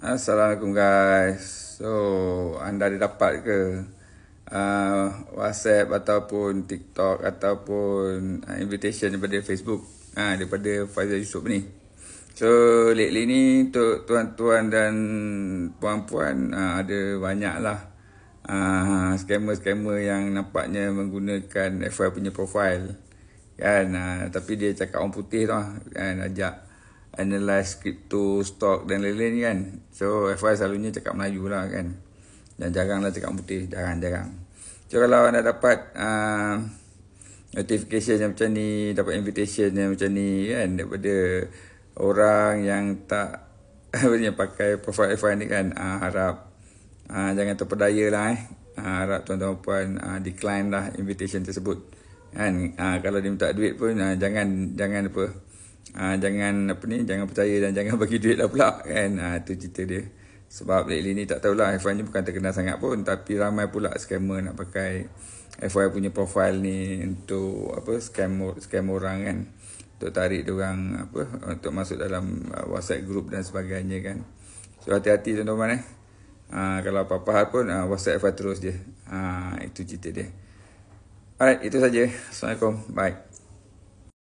Assalamualaikum guys. So, anda ada dapat ke WhatsApp ataupun TikTok ataupun invitation daripada Facebook, daripada Faizal Yusof ni. So, lately ni untuk tuan-tuan dan puan-puan ada banyak lah scammer-scammer yang nampaknya menggunakan FY punya profile kan, tapi dia cakap orang putih tu kan, ajak analyze crypto, stock dan lain-lain kan. So FY selalunya cakap Melayu lah kan, dan jaranglah cakap putih, jarang-jarang. So kalau anda dapat notification yang macam ni, dapat invitation yang macam ni kan, daripada orang yang tak yang pakai profile FY ni kan, harap jangan terpedaya lah harap tuan-tuan puan decline lah invitation tersebut kan. Kalau dia minta duit pun jangan jangan percaya dan jangan bagi duit lah pula kan. Itu cerita dia. Sebab lately ni tak tahulah, FY ni bukan terkenal sangat pun, tapi ramai pula scammer nak pakai FY punya profile ni untuk scam orang kan, untuk tarik diorang untuk masuk dalam WhatsApp group dan sebagainya kan. So hati-hati tuan-tuan kalau apa-apa hal pun WhatsApp FY terus je. Itu cerita dia. Alright, itu saja. Assalamualaikum. Bye.